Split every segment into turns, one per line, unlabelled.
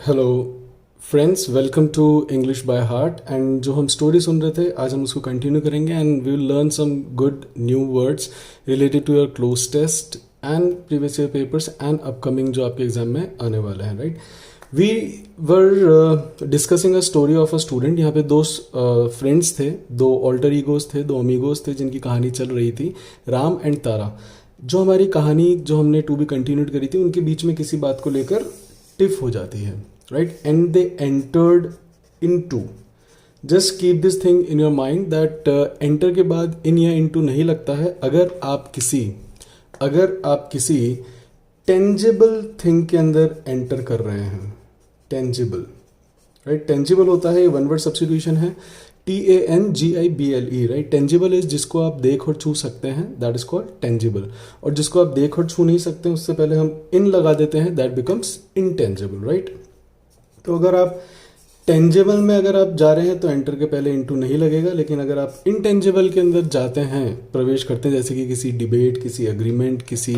Hello friends, welcome to English by heart. And जो हम story सुन रहे थे आज हम उसको कंटिन्यू करेंगे and we will learn some good new words related to your cloze test and previous year papers and upcoming जो आपके एग्जाम में आने वाले हैं। Right, we were discussing a story of a student. यहाँ पे दो फ्रेंड्स थे, दो ऑल्टर ईगोज थे, दो अमीगोज थे जिनकी कहानी चल रही थी, राम एंड तारा। जो हमारी कहानी जो हमने टू बी कंटिन्यूड करी थी उनके बीच में किसी बात को लेकर टिफ हो जाती है। Right, and they entered into. Just keep this thing in your mind that enter के बाद इन या इन टू नहीं लगता है अगर आप किसी टेंजिबल थिंग के अंदर एंटर कर रहे हैं। टेंजिबल, राइट, टेंजिबल होता है, वन वर्ड सब्स्टिट्यूशन है, TANGIBLE। राइट, टेंजिबल इज जिसको आप देख और छू सकते हैं, दैट इज कॉल्ड टेंजिबल। और जिसको आप देख और छू नहीं सकते उससे पहले हम इन लगा देते हैं, दैट बिकम्स इनटेंजिबल। राइट, तो अगर आप टेंजिबल में अगर आप जा रहे हैं तो एंटर के पहले इनटू नहीं लगेगा, लेकिन अगर आप इनटेंजिबल के अंदर जाते हैं, प्रवेश करते हैं, जैसे कि किसी डिबेट, किसी एग्रीमेंट, किसी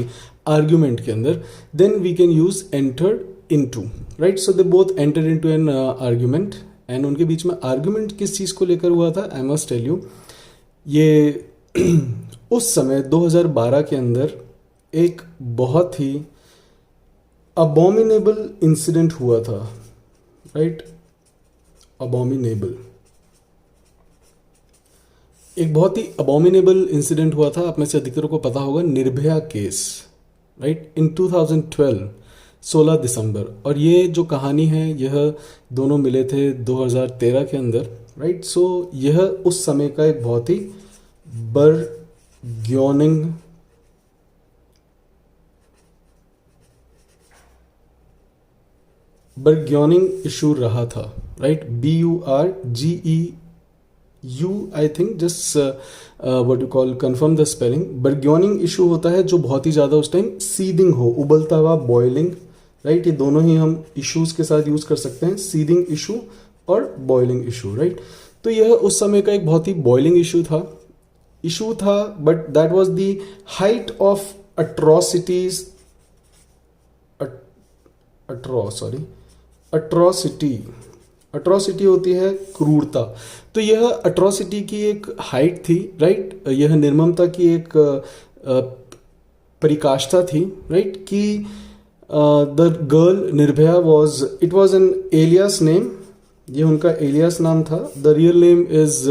आर्ग्यूमेंट के अंदर, then we can use entered into. Right, so they both entered into an argument and उनके बीच में आर्ग्यूमेंट किस चीज को लेकर हुआ था, आई मस्ट टेल यू। ये उस समय 2012 के अंदर एक बहुत ही अबॉमिनेबल इंसिडेंट हुआ था। राइट, अबॉमिनेबल, एक बहुत ही अबॉमिनेबल इंसिडेंट हुआ था। आप में से अधिकतर को पता होगा, निर्भया केस। राइट, इन 2012 16 दिसंबर। और ये जो कहानी है यह दोनों मिले थे 2013 के अंदर। राइट, सो यह उस समय का एक बहुत ही बर्ग्योनिंग इशू रहा था। Right, BURGEU, I think, just what you call, confirm the spelling. Burgeoning issue होता है जो बहुत ही ज्यादा उस टाइम सीदिंग हो, उबलता हुआ, बॉइलिंग। राइट, ये दोनों ही हम इश्यूज के साथ यूज कर सकते हैं, सीदिंग इशू और बॉइलिंग इशू। राइट, तो यह उस समय का एक बहुत ही बॉइलिंग इशू था, but that was the height of atrocities, atrocity होती है क्रूरता। तो यह अट्रॉसिटी की एक हाइट थी। राइट, यह निर्ममता की एक परिकाष्ठा थी। राइट, कि the girl Nirbhaya it was an alias name, ये उनका एलियास नाम था। The real name is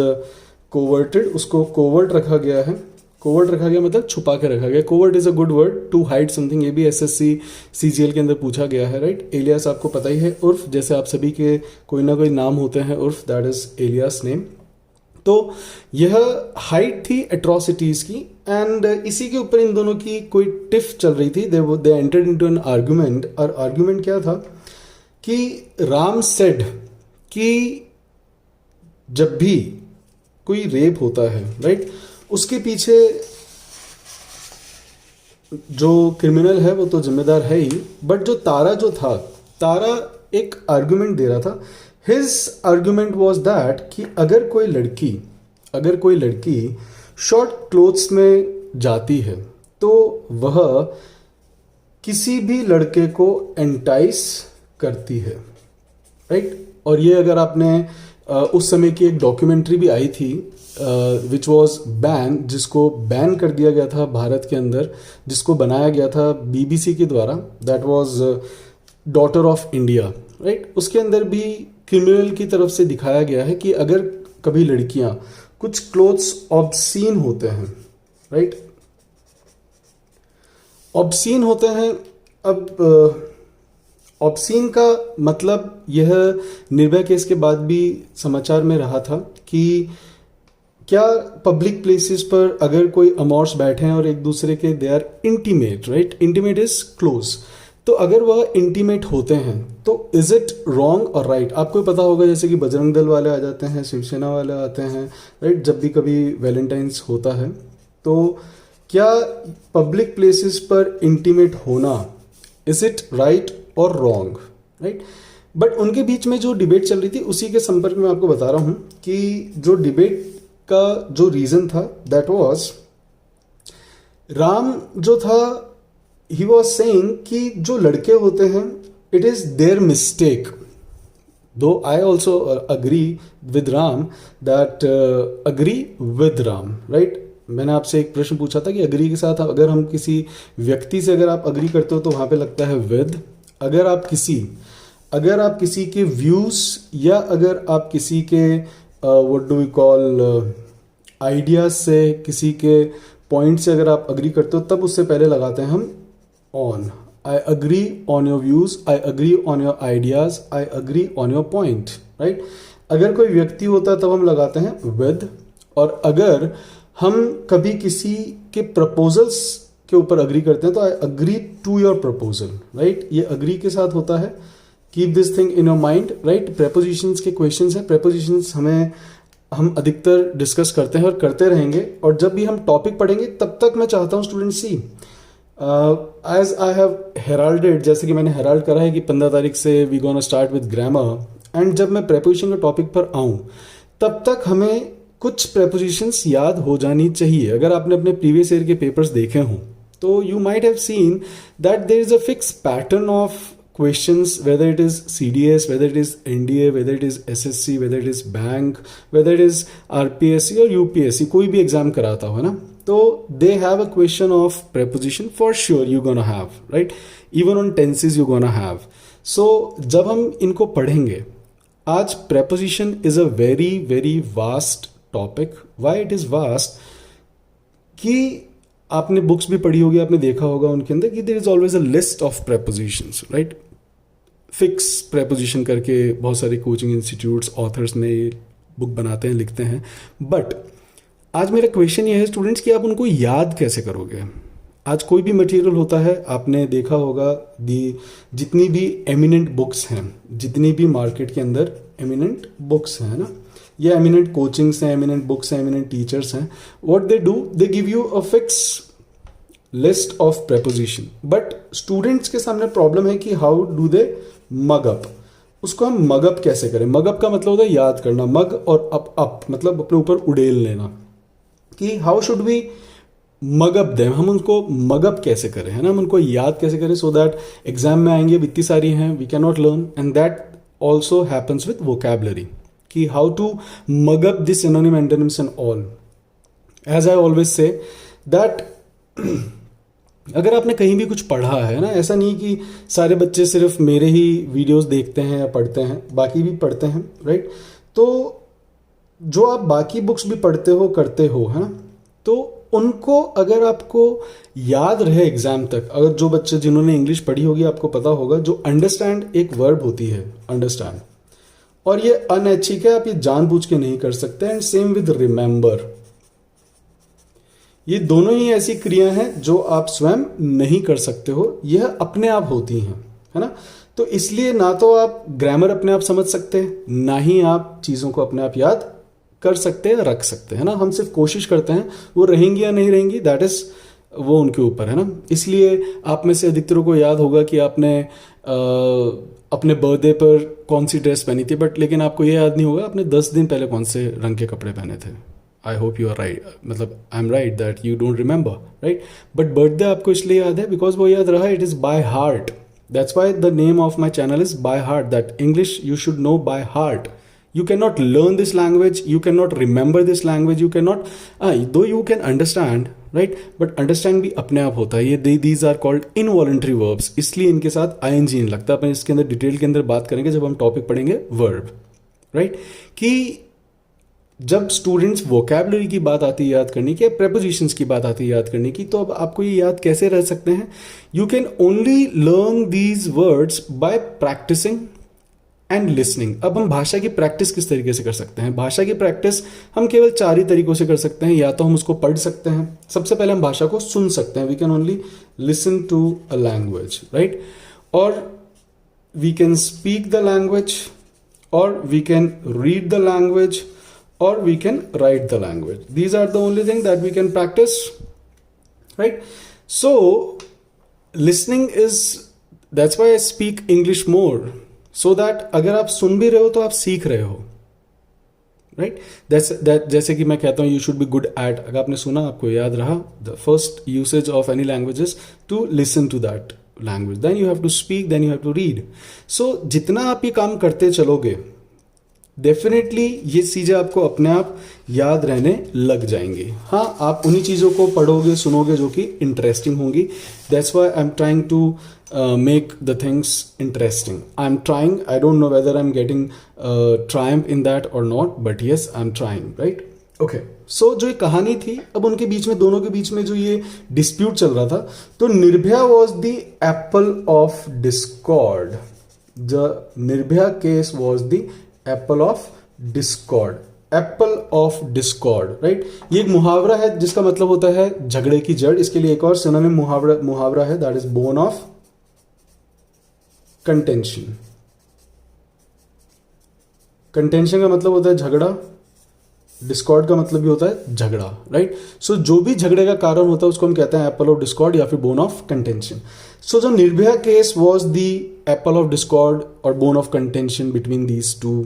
converted, उसको कोवर्ट रखा गया है। कोवर्ट रखा गया मतलब छुपा के रखा गया। Covert is a good word to hide something. ये भी SSC CGL के अंदर पूछा गया है। राइट, एलियास आपको पता ही है, उर्फ, जैसे आप सभी के कोई ना कोई नाम होते हैं उर्फ, दैट इज एलियास नेम। तो यह हाइट थी एट्रॉसिटीज की, एंड इसी के ऊपर इन दोनों की कोई टिफ चल रही थी। They entered into an argument. और आर्ग्यूमेंट क्या था कि राम सेड कि जब भी कोई रेप होता है, राइट, उसके पीछे जो क्रिमिनल है वो तो जिम्मेदार है ही, बट जो तारा एक आर्गुमेंट दे रहा था। हिज आर्गुमेंट वाज दैट कि अगर कोई लड़की शॉर्ट क्लोथ्स में जाती है तो वह किसी भी लड़के को एंटाइस करती है। राइट, और ये अगर आपने उस समय की एक डॉक्यूमेंट्री भी आई थी विच वॉज बैन, जिसको बैन कर दिया गया था भारत के अंदर, जिसको बनाया गया था BBC के द्वारा, that was daughter of India. Right, उसके अंदर भी क्रिमिनल की तरफ से दिखाया गया है कि अगर कभी लड़कियां, कुछ क्लोथ्स ऑब्सीन होते हैं। राइट, ऑब्सीन होते हैं। अब ऑब्सीन का मतलब यह निर्भया केस के बाद भी समाचार में रहा था कि क्या पब्लिक प्लेसेस पर अगर कोई अमॉर्स बैठे हैं और एक दूसरे के they are intimate, right, intimate is close, तो अगर वह इंटीमेट होते हैं तो इज इट रॉन्ग और राइट। आपको पता होगा जैसे कि बजरंग दल वाले आ जाते हैं, शिवसेना वाले आते हैं, राइट, जब भी कभी वैलेंटाइंस होता है, तो क्या पब्लिक प्लेसेस पर इंटीमेट होना, इज इट राइट और रॉन्ग। राइट, बट उनके बीच में जो डिबेट चल रही थी उसी के संपर्क में आपको बता रहा हूं कि जो डिबेट का जो रीजन था, दैट वाज, राम जो था, ही वॉज सेइंग कि जो लड़के होते हैं इट इज देयर मिस्टेक दो I also agree with Ram that agree with Ram, right. मैंने आपसे एक प्रश्न पूछा था कि अग्री के साथ अगर हम किसी व्यक्ति से अगर आप अग्री करते हो तो वहाँ पे लगता है विद। अगर आप किसी के व्यूज़ या अगर आप किसी के what do we call ideas से, किसी के पॉइंट से अगर आप अग्री करते हो तब उससे पहले लगाते हैं हम on. I agree on your views, I agree on your ideas, I agree on your point, right. अगर कोई व्यक्ति होता है तब हम लगाते हैं विद। और अगर हम कभी किसी के प्रपोजल्स के ऊपर अग्री करते हैं तो I agree to your proposal, right. ये अग्री के साथ होता है। Keep this thing in your mind, right. Prepositions के क्वेश्चंस हैं, प्रेपोजिशंस हम अधिकतर डिस्कस करते हैं और करते रहेंगे, और जब भी हम टॉपिक पढ़ेंगे तब तक मैं चाहता हूँ student see as I have heralded, जैसे कि मैंने हेराल्ड करा है कि 15 तारीख से we gonna start with grammar, and जब मैं प्रेपोजिशन के टॉपिक पर आऊँ तब तक हमें कुछ प्रेपोजिशंस याद हो जानी चाहिए। अगर आपने अपने प्रीवियस ईयर के पेपर्स देखे हों तो you might have seen that there is a fix pattern of questions, whether it is CDS, whether it is NDA, whether it is SSC, whether it is bank, whether it is RPSC or UPSC, कोई भी exam कराता हो, है ना, तो they have a question of preposition for sure you gonna have, right? Even on tenses you gonna have. So जब हम इनको पढ़ेंगे, आज preposition is a very very vast topic. Why it is vast? कि आपने बुक्स भी पढ़ी होगी, आपने देखा होगा उनके अंदर कि there is always a list of prepositions, right. Fix preposition करके बहुत सारे कोचिंग इंस्टीट्यूट्स, ऑथर्स ने बुक बनाते हैं, लिखते हैं। बट आज मेरा क्वेश्चन ये है स्टूडेंट्स कि आप उनको याद कैसे करोगे। आज कोई भी मटेरियल होता है, आपने देखा होगा जितनी भी एमिनेंट बुक्स हैं, जितनी भी मार्केट के अंदर एमिनेंट बुक्स हैं ना, ये एमिनेंट कोचिंग्स हैं, एमिनेंट बुक्स हैं, एमिनेंट टीचर्स हैं, what they do, they give you a fix list of preposition. But students के सामने प्रॉब्लम है कि how do they mug up. उसको हम मग अप कैसे करें। मग अप का मतलब होता है याद करना, मग और अप मतलब अपने ऊपर उड़ेल लेना, कि how should we mug up them, हम उनको मग अप कैसे करें, है ना, हम उनको याद कैसे करें सो दैट एग्जाम में आएंगे, इतनी सारी हैं, we can not learn, and that also happens with vocabulary, कि how to mug up this synonym antonyms and all. As I always say that अगर आपने कहीं भी कुछ पढ़ा है ना, ऐसा नहीं कि सारे बच्चे सिर्फ मेरे ही वीडियोस देखते हैं या पढ़ते हैं, बाकी भी पढ़ते हैं, राइट। तो जो आप बाकी बुक्स भी पढ़ते हो, करते हो, है ना, तो उनको अगर आपको याद रहे एग्जाम तक, अगर जो बच्चे जिन्होंने इंग्लिश पढ़ी होगी आपको पता होगा, जो अंडरस्टैंड एक वर्ब होती है, अंडरस्टैंड, और ये अनैच्छिक है, आप ये जानबूझ के नहीं कर सकते। एंड सेम विद रिमेंबर, ये दोनों ही ऐसी क्रिया हैं जो आप स्वयं नहीं कर सकते हो, यह अपने आप होती हैं, है ना। तो इसलिए ना तो आप ग्रामर अपने आप समझ सकते हैं, ना ही आप चीज़ों को अपने आप याद कर सकते हैं, रख सकते हैं ना। हम सिर्फ कोशिश करते हैं, वो रहेंगी या नहीं रहेंगी दैट इज वो उनके ऊपर है ना। इसलिए आप में से अधिकतरों को याद होगा कि आपने अपने बर्थडे पर कौन सी ड्रेस पहनी थी, बट लेकिन आपको ये याद नहीं होगा आपने 10 दिन पहले कौन से रंग के कपड़े पहने थे। I hope you are right, मतलब I am right that you don't remember, right. But birthday आपको इसलिए याद है बिकॉज वो याद रहा, it is by heart. That's why the name of my channel is by heart, that English you should know by heart. You cannot learn this language, you cannot remember this language, you cannot, though you can understand, right, but understand भी अपने आप होता है। ये these are called involuntary verbs, इसलिए इनके साथ ing नहीं लगता। अपन इसके अंदर डिटेल के अंदर बात करेंगे जब हम टॉपिक पढ़ेंगे verb, right, कि जब स्टूडेंट्स वोकैबुलरी की बात आती है याद करने की, या प्रेपोजिशंस की बात आती है याद करने की, तो अब आपको ये याद कैसे रह सकते हैं। You can only learn these words by practising and listening. अब हम भाषा की प्रैक्टिस किस तरीके से कर सकते हैं। भाषा की प्रैक्टिस हम केवल 4 ही तरीकों से कर सकते हैं। या तो हम उसको पढ़ सकते हैं, सबसे पहले हम भाषा को सुन सकते हैं, we can only listen to a language, right, और we can speak the language, और we can read the language, और we can write the language. These are the only thing that we can practice, right. So listening is, that's why I speak English more, so that अगर आप सुन भी रहे हो तो आप सीख रहे हो, राइट। जैसे कि मैं कहता हूँ you should be good at, अगर आपने सुना आपको याद रहा, the first usage of any language is to listen to that language, then you have to speak, then you have to read. So जितना आप ये काम करते चलोगे डेफिनेटली ये चीज़ें आपको अपने आप याद रहने लग जाएंगी. हाँ, आप उन्हीं चीज़ों को पढ़ोगे सुनोगे जो कि इंटरेस्टिंग होंगी. That's why I am trying to make the things interesting. I'm trying. I don't know whether I'm getting triumph in that or not, but yes, I'm trying, right? Okay. So जो ये कहानी थी, अब उनके बीच में, दोनों के बीच में जो ये डिस्प्यूट चल रहा था, तो Nirbhaya was the apple of discord. The Nirbhaya case was the apple of discord. Apple of Discord, right. ये एक मुहावरा है जिसका मतलब होता है झगड़े की जड़. इसके लिए एक और सिनोनिम मुहावरा है, that is bone of contention. Contention का मतलब होता है झगड़ा, डिस्कॉर्ड का मतलब भी होता है झगड़ा, राइट. सो जो भी झगड़े का कारण होता है उसको हम कहते हैं एप्पल ऑफ डिस्कॉर्ड या फिर बोन ऑफ कंटेंशन. सो जो Nirbhaya case was the apple of discord और bone of contention between these two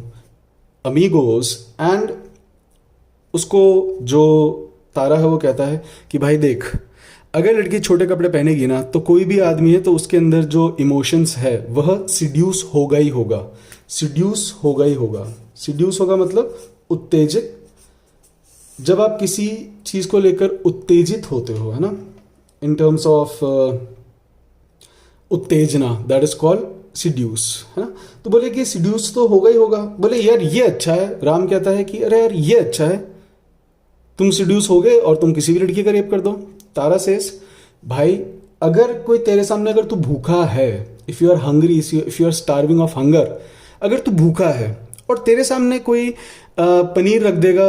amigos. And उसको जो तारा है वो कहता है कि भाई देख, अगर लड़की छोटे कपड़े पहनेगी ना तो कोई भी आदमी है तो उसके अंदर जो इमोशंस है वह सिड्यूस होगा ही होगा. सिड्यूस होगा ही होगा. सिड्यूस होगा मतलब उत्तेजित. जब आप किसी चीज को लेकर उत्तेजित होते हो, है ना, इन टर्म्स ऑफ उत्तेजना, दैट इज कॉल्ड सिड्यूस, है ना. तो बोले कि सिड्यूस तो होगा ही होगा. बोले यार ये अच्छा है. राम कहता है कि अरे यार ये अच्छा है, तुम सिड्यूस हो गए और तुम किसी भी लड़की का रेप कर दो. तारा सेस, भाई अगर कोई तेरे सामने, अगर तू भूखा है, if you are hungry, if you are starving of hunger, अगर तू भूखा है और तेरे सामने कोई पनीर रख देगा,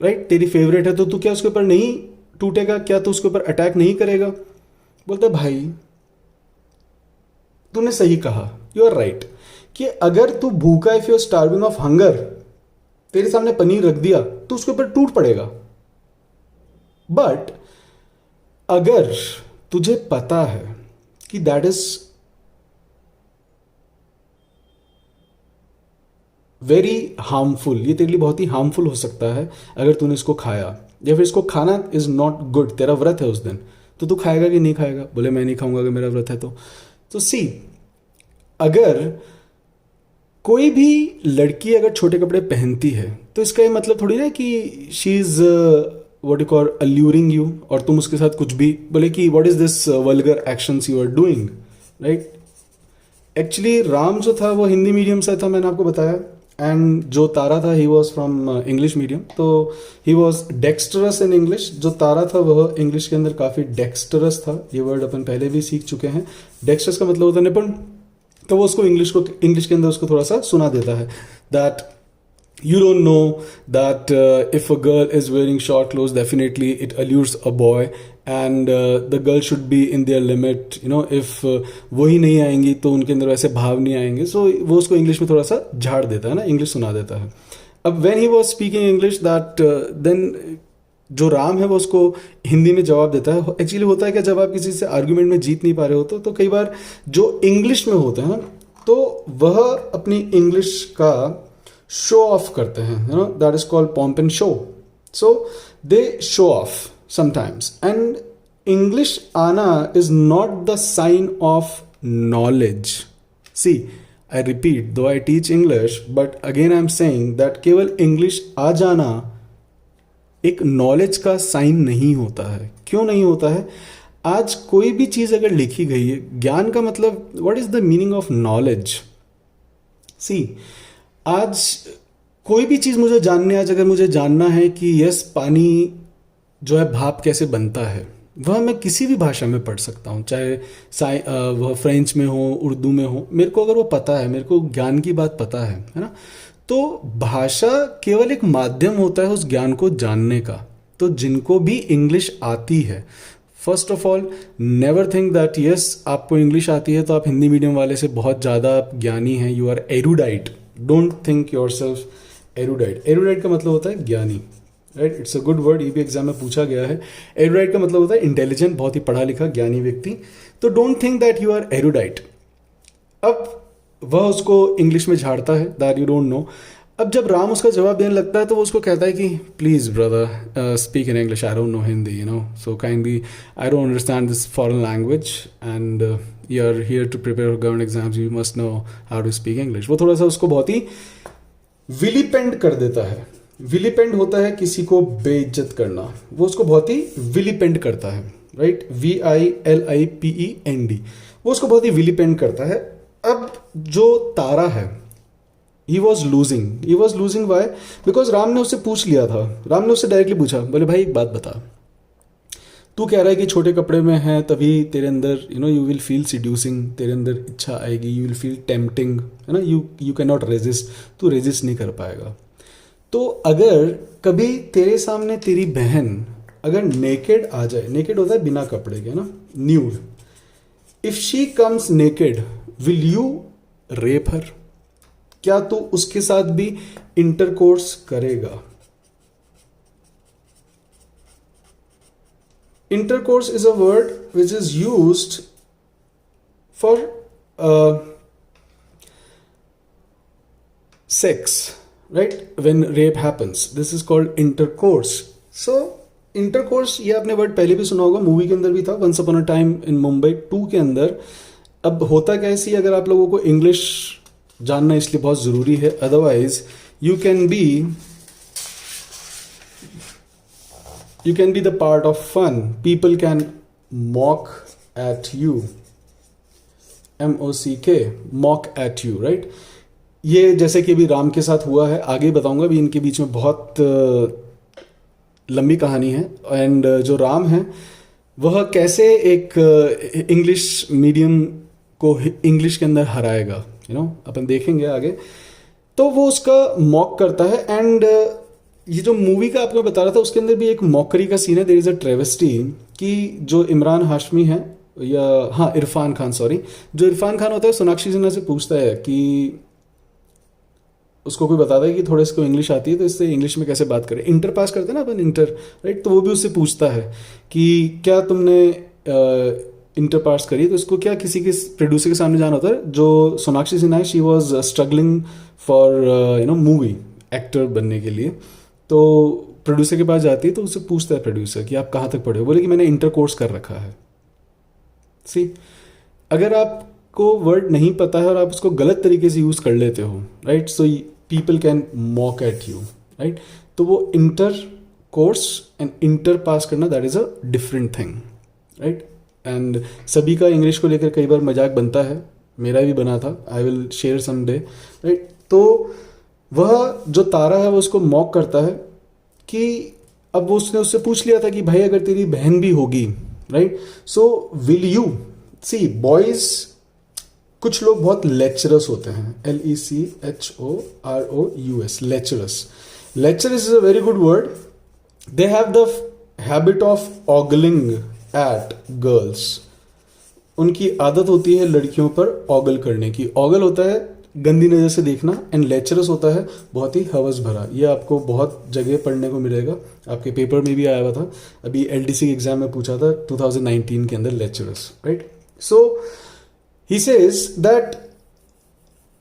राइट, तेरी फेवरेट है, तो तू क्या उसके ऊपर नहीं टूटेगा? क्या तू उसके ऊपर अटैक नहीं करेगा? बोलता भाई तूने सही कहा, यू आर राइट, कि अगर तू भूखा, if you are starving of hunger, तेरे सामने पनीर रख दिया तो उसके ऊपर टूट पड़ेगा. बट अगर तुझे पता है कि दैट इज वेरी हार्मफुल, ये तेरे लिए बहुत ही हार्मफुल हो सकता है अगर तूने इसको खाया, या फिर इसको खाना इज नॉट गुड, तेरा व्रत है उस दिन, तो तू खाएगा कि नहीं खाएगा? बोले मैं नहीं खाऊंगा अगर मेरा व्रत है तो सी, अगर कोई भी लड़की अगर छोटे कपड़े पहनती है तो इसका ये मतलब थोड़ी ना कि she is what you call alluring you, और तुम उसके साथ कुछ भी बोले कि what is this vulgar actions you are doing, right. Actually Ram जो था वो हिंदी मीडियम से था, मैंने आपको बताया, एंड जो तारा था he was from English medium, तो ही वॉज डेक्स्टरस इन इंग्लिश. जो तारा था वह इंग्लिश के अंदर काफ़ी डेक्स्टरस था. ये वर्ड अपन पहले भी सीख चुके हैं. डेक्स्टरस का मतलब होता है निपुण. तो वो उसको इंग्लिश के अंदर उसको थोड़ा सा सुना देता है that you don't know that if a girl is wearing short clothes, definitely it allures a boy, and the girl should be in their limit, you know. if वो ही नहीं आएंगी तो उनके अंदर वैसे भाव नहीं आएंगे. सो वो उसको इंग्लिश में थोड़ा सा झाड़ देता है ना, इंग्लिश सुना देता है. अब when he was speaking English that then जो राम है वो उसको हिंदी में जवाब देता है. एक्चुअली होता है कि जब आप किसी से आर्ग्यूमेंट में जीत नहीं पा रहे हो तो कई बार जो इंग्लिश में होते हैं तो वह अपनी इंग्लिश का शो ऑफ करते हैं, you know, that is called pomp and show. So they show off sometimes, and English आना is not the sign of knowledge. See, I repeat, though I teach English, but again I am saying that केवल English आ जाना एक knowledge का sign नहीं होता है. क्यों नहीं होता है? आज कोई भी चीज अगर लिखी गई है, ज्ञान का मतलब, what is the meaning of knowledge? See, आज कोई भी चीज़ मुझे जाननी है, आज अगर मुझे जानना है कि यस पानी जो है भाप कैसे बनता है, वह मैं किसी भी भाषा में पढ़ सकता हूँ, चाहे वह फ्रेंच में हो, उर्दू में हो. मेरे को अगर वो पता है, मेरे को ज्ञान की बात पता है ना, तो भाषा केवल एक माध्यम होता है उस ज्ञान को जानने का. तो जिनको भी इंग्लिश आती है, first of all never think that yes आपको इंग्लिश आती है तो आप हिंदी मीडियम वाले से बहुत ज़्यादा ज्ञानी हैं, you are erudite. Don't think yourself erudite. Erudite का मतलब होता है ज्ञानी, right. It's a good word, ये भी एग्जाम में पूछा गया है. एरुडाइट का मतलब होता है इंटेलिजेंट, बहुत ही पढ़ा लिखा ज्ञानी व्यक्ति. तो don't think that you are erudite. अब वह उसको इंग्लिश में झाड़ता है दैट यू डोंट नो. अब जब राम उसका जवाब देने लगता है तो वो उसको कहता है कि please brother speak in English, I don't know Hindi, you know, so kindly I don't understand this foreign language and you are here to prepare for government exams, you must know how to speak English. वो थोड़ा सा उसको बहुत ही विलिपेंड कर देता है। विलिपेंड होता है किसी को बेइज्जत करना, वो उसको बहुत ही विलिपेंड करता है, राइट, VILIPEND, वो उसको बहुत ही विलिपेंड करता है। अब जो तारा है, he was losing why, because Ram ने उससे पूछ लिया था, राम ने उससे डायरेक्टली पूछा, बोले भाई एक बात बता, तू कह रहा है कि छोटे कपड़े में है तभी तेरे अंदर यू विल फील सिड्यूसिंग, तेरे अंदर इच्छा आएगी, यू विल फील टेम्पटिंग, है ना, यू कैन नॉट रेजिस्ट, तू रेजिस्ट नहीं कर पाएगा। तो अगर कभी तेरे सामने तेरी बहन अगर नेकेड आ जाए, नेकेड होता है बिना कपड़े के ना, nude, if she comes naked will you rape her, क्या तू उसके साथ भी इंटरकोर्स करेगा? Intercourse is a word which is used for sex, right? When rape happens, this is called intercourse. So intercourse, ये आपने वर्ड पहले भी सुना होगा, मूवी के अंदर भी था, once upon a time in Mumbai 2 के अंदर। अब होता कैसी, अगर आप लोगों को इंग्लिश जानना इसलिए बहुत ज़रूरी है, otherwise you can be the part of fun, people can mock at you, MOCK, mock at you, right. ये जैसे कि अभी राम के साथ हुआ है, आगे बताऊंगा, अभी इनके बीच में बहुत लंबी कहानी है। एंड जो राम है वह कैसे एक इंग्लिश मीडियम को इंग्लिश के अंदर हराएगा, अपन देखेंगे आगे। तो वो उसका मॉक करता है। एंड ये जो मूवी का आपको बता रहा था, उसके अंदर भी एक मॉकरी का सीन है, देयर इज अ ट्रेवेस्टी, कि जो इमरान हाशमी है, या हाँ इरफान खान, सॉरी, जो इरफान खान होता है सोनाक्षी सिन्हा से पूछता है कि उसको कोई बताता है कि थोड़े इसको इंग्लिश आती है तो इससे इंग्लिश में कैसे बात करें, इंटर पास करते हैं ना अपन, इंटर, राइट। तो वो भी उससे पूछता है कि क्या तुमने इंटर पास करी, तो इसको क्या किसी के प्रोड्यूसर के सामने जाना होता है। जो सोनाक्षी सिन्हा है, she was struggling for movie actor बनने के लिए, तो प्रोड्यूसर के पास जाती है, तो उससे पूछता है प्रोड्यूसर कि आप कहाँ तक पढ़े हो, बोले कि मैंने इंटर कोर्स कर रखा है। सी, अगर आपको वर्ड नहीं पता है और आप उसको गलत तरीके से यूज़ कर लेते हो, right, so people can mock at you, right. तो वो intercourse and inter pass करना, that is a different thing, right. And सभी का इंग्लिश को लेकर कई बार मजाक बनता है, मेरा भी बना था, I will share some day, right. तो वह जो तारा है वो उसको मॉक करता है कि अब वो उसने उससे पूछ लिया था कि भाई अगर तेरी बहन भी होगी, right, so will you see boys, कुछ लोग बहुत लेक्चरस होते हैं, LECHOROUS, lecherous. Lecherous is a very good word. They have the habit of ogling at girls. उनकी आदत होती है लड़कियों पर ऑगल करने की। ऑगल होता है गंदी नज़र से देखना, एंड लेक्चरस होता है बहुत ही हवस भरा। ये आपको बहुत जगह पढ़ने को मिलेगा, आपके पेपर में भी आया हुआ था, अभी LDC के एग्जाम में पूछा था 2019 के अंदर, lectures, right. So he says that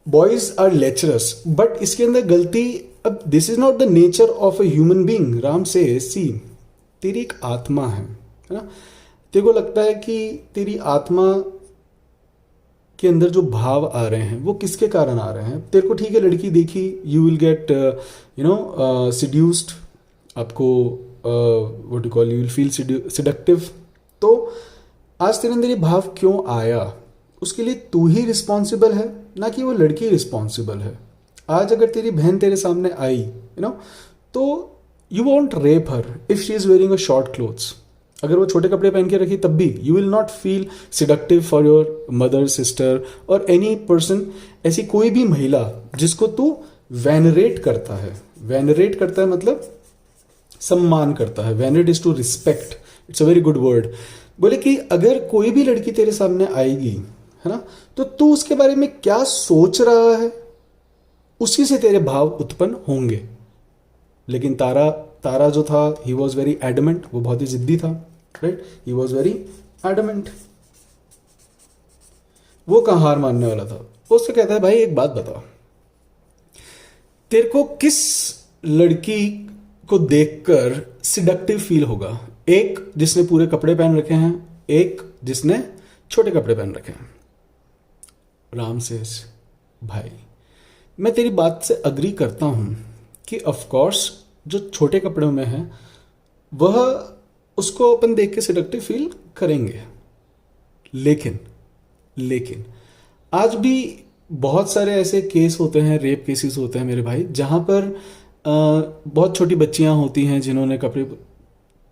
boys are lecherous, but इसके अंदर गलती, अब this is not the nature of a human being. Ram says, see, तेरी एक आत्मा है ना, तेरे को लगता है कि तेरी आत्मा के अंदर जो भाव आ रहे हैं वो किसके कारण आ रहे हैं। तेरे को ठीक है, लड़की देखी, you will get seduced, आपको what you call, you will feel seductive। तो आज तेरे अंदर ये भाव क्यों आया, उसके लिए तू ही रिस्पॉन्सिबल है, ना कि वो लड़की रिस्पॉन्सिबल है। आज अगर तेरी बहन तेरे सामने आई, तो you want rape her if she is wearing a short clothes. अगर वो छोटे कपड़े पहन के रखी तब भी you will not feel seductive for your mother, sister और एनी पर्सन, ऐसी कोई भी महिला जिसको तू वेनरेट करता है। वेनरेट करता है मतलब सम्मान करता है। Venerate is to respect, it's a very good word. बोले कि अगर कोई भी लड़की तेरे सामने आएगी, है ना, तो तू उसके बारे में क्या सोच रहा है, उसी से तेरे भाव उत्पन्न होंगे। लेकिन तारा जो था, ही वॉज वेरी एडमेंट, वो बहुत ही जिद्दी था, right, he was very adamant. वो कहाँ हार मानने वाला था। वो उससे कहता है भाई एक बात बता, तेरे को किस लड़की को देखकर सिडक्टिव फील होगा? एक जिसने पूरे कपड़े पहन रखे हैं, एक जिसने छोटे कपड़े पहन रखे हैं। राम सेज, भाई मैं तेरी बात से अग्री करता हूं कि ऑफ कोर्स जो छोटे कपड़ों में है वह उसको अपन देख के सिडक्टिव फील करेंगे, लेकिन आज भी बहुत सारे ऐसे केस होते हैं, रेप केसेस होते हैं मेरे भाई, जहां पर बहुत छोटी बच्चियां होती हैं जिन्होंने कपड़े,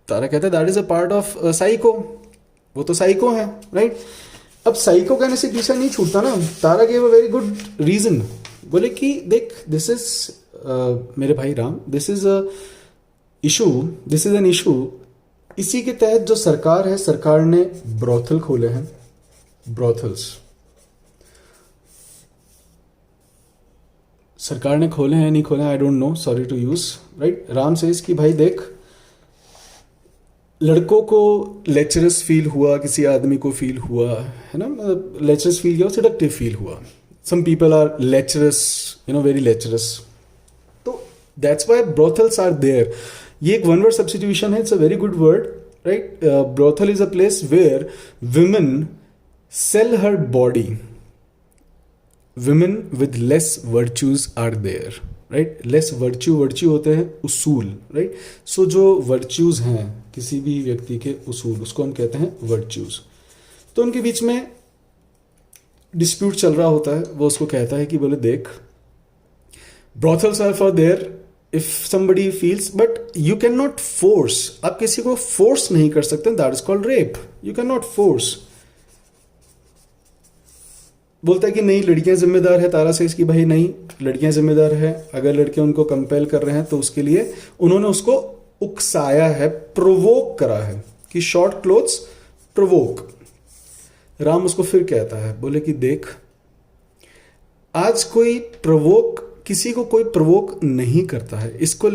तारा कहता है that is a part of psycho, वो तो साइको है, राइट? अब साइको कहने से पीछा नहीं छूटता ना। Tara gave a very good reason, बोले कि देख दिस इज मेरे भाई Ram, this is an issue. इसी के तहत जो सरकार है, सरकार ने ब्रोथल खोले हैं, ब्रोथल्स सरकार ने खोले हैं, नहीं खोले, I don't know, sorry to use, right? Ram says कि भाई देख, लड़कों को लेचरस फील हुआ, किसी आदमी को फील हुआ है ना, लेचरस फील किया, सिडक्टिव फील हुआ। Some people are lecherous, very lecherous, तो that's why brothels are there. ये एक वन वर्ड सब्स्टिट्यूशन है, it's a very good word, right? Brothel is a place where women sell her body, women with less virtues are there, right? less virtue होते हैं उसूल, right? so जो virtues हैं किसी भी व्यक्ति के उसूल, उसको हम कहते हैं virtues। तो उनके बीच में डिस्प्यूट चल रहा होता है, वो उसको कहता है कि बोले देख, brothels are for there if somebody feels, but you cannot force, आप किसी को force नहीं कर सकते, that is called rape, you cannot force। बोलता है कि नहीं, लड़कियां जिम्मेदार है। तारा से इसकी भाई नहीं, लड़कियां जिम्मेदार है, अगर लड़के उनको कंपेल कर रहे हैं तो उसके लिए उन्होंने उसको उकसाया है, प्रोवोक करा है, कि शॉर्ट क्लोथ्स प्रोवोक। राम उसको फिर कहता है, बोले कि देख, आज कोई प्रोवोक, किसी को कोई प्रोवोक नहीं करता है, इसको